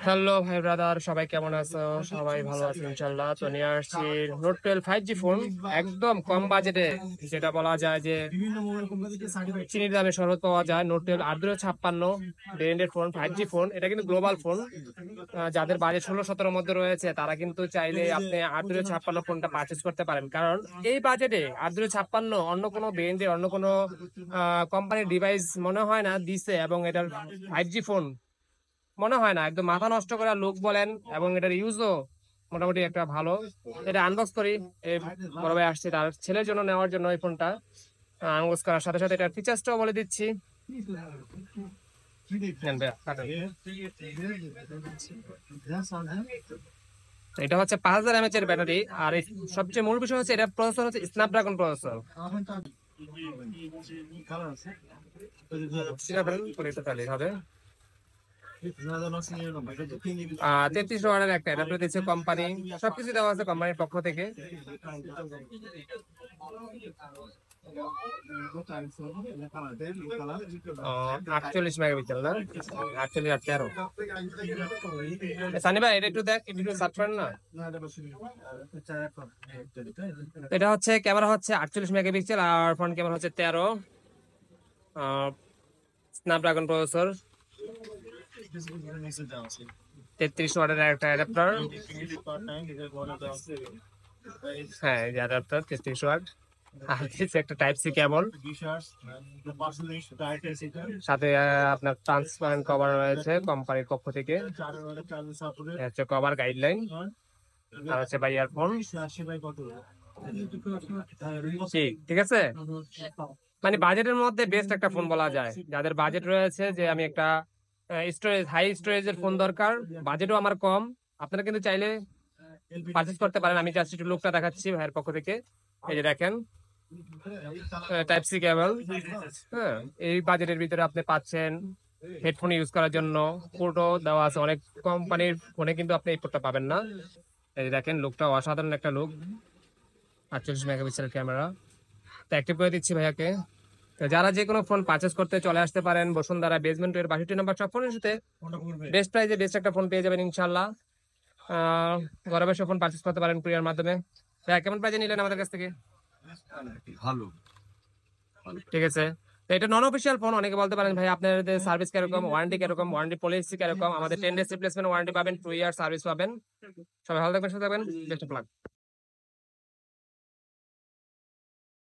Hello ভাই brother, সবাই কেমন আছো? সবাই ভালো আছে ইনশাল্লাহ। তো নিয়ে আসছি নোট 12 5G ফোন, একদম কম বাজেটে, যেটা বলা যায় যে চিনির দামে শরবত পাওয়া যায়। নোট 12 856 ব্র্যান্ডের ফোন, 5G ফোন। এটা কিন্তু গ্লোবাল ফোন। যাদের বাজেট 16-17 মধ্যে রয়েছে তারা কিন্তু চাইলে আপনি 856 ফোনটা পারচেজ করতে পারেন, কারণ এই বাজেটে 856 অন্য কোনো ব্র্যান্ডের অন্য কোনো কোম্পানির ডিভাইস মনে হয় না দিছে। এবং এটার 5G ফোন মনে হয় না, একদম মাথা নষ্ট করা লোক বলেন। এবং এটার ইউজও মোটামুটি একটা ভালো। এটা আনবক্স করি, এই বড় ভাই আসছে তার ছেলের জন্য নেওয়ার জন্য এই ফোনটা। আনবক্স করার সাথে সাথে এটার ফিচার্সটাও বলে দিচ্ছি। নেন ভাইয়া, কাটেন। তো এটা হচ্ছে 5000 mAh এর ব্যাটারি। আর এই সবচেয়ে মূল বিষয় হচ্ছে এটা প্রসেসর হচ্ছে স্ন্যাপড্রাগন প্রসেসর। হবে 33 ওয়াটের একটা অ্যাডাপ্টার দিচ্ছে কোম্পানি। সবকিছু দেওয়া আছে কোম্পানির পক্ষ থেকে। 48 মেগাপিক্সেল না, 48 আর 13। সানি ভাই এটা একটু দেখ, একটু সার্চ করেন না। এটা হচ্ছে ক্যামেরা হচ্ছে 48 মেগাপিক্সেল, আর ফ্রন্ট ক্যামেরা হচ্ছে 13। স্ন্যাপড্রাগন প্রসেসর, 33 ওয়াটের একটা অ্যাডাপ্টার। হ্যাঁ, এই যে অ্যাডাপ্টার 33 ওয়াট। আর দিচ্ছে একটা টাইপ সি কেবল, সাথে আপনার ট্রান্সপারেন্ট কভার রয়েছে কোম্পানির পক্ষ থেকে। হচ্ছে কভার গাইডলাইন। আর হচ্ছে ভাই ইয়ারফোন। ঠিক আছে, মানে বাজেটের মধ্যে বেস্ট একটা ফোন বলা যায়। যাদের বাজেট রয়েছে যে আমি একটা স্টোরেজ, হাই স্টোরেজের ফোন দরকার, বাজেটও আমার কম, আপনারা কিন্তু চাইলে পারচেজ করতে পারেন। আমি জাস্ট একটু লোকটা দেখাচ্ছি ভাইয়ের পক্ষ থেকে। এই যে দেখেন, টাইপ সি কেবল। হ্যাঁ, এই বাজেটের ভিতরে আপনি পাচ্ছেন হেডফোন ইউজ করার জন্য পোর্টও দেওয়া আছে। অনেক কোম্পানির ফোনে কিন্তু আপনি এই পোর্টটা পাবেন না। এই যে দেখেন, লুকটা অসাধারণ একটা লুক। 48 megapixel camera. তো অ্যাক্টিভ করে দিচ্ছি ভাইয়াকে। তো যারা যে কোনো ফোন পারচেজ করতে চলে আসতে পারেন বসুন্ধরা বেসমেন্ট এর 62 নম্বর সব ফোনের সাথে বেস্ট প্রাইসে বেস্ট একটা ফোন পেয়ে যাবেন ইনশাল্লাহ। ঘরে বসে ফোন পারচেজ করতে পারেন কুরিয়ার মাধ্যমে। ভাইয়া কেমন প্রাইসে নিলেন আমাদের কাছ থেকে? ভালো। ঠিক আছে, তো এটা নন অফিসিয়াল ফোন। অনেকে বলতে পারেন ভাই আপনাদের সার্ভিস কিরকম, ওয়ারেন্টি কিরকম, ওয়ারেন্টি পলিসি কিরকম? আমাদের 10 days রিপ্লেসমেন্ট ওয়ারেন্টি পাবেন, 2 ইয়ার সার্ভিস পাবেন। সবাই ভালো থাকবেন, সুস্থ থাকবেন, বেস্ট অফ লাক।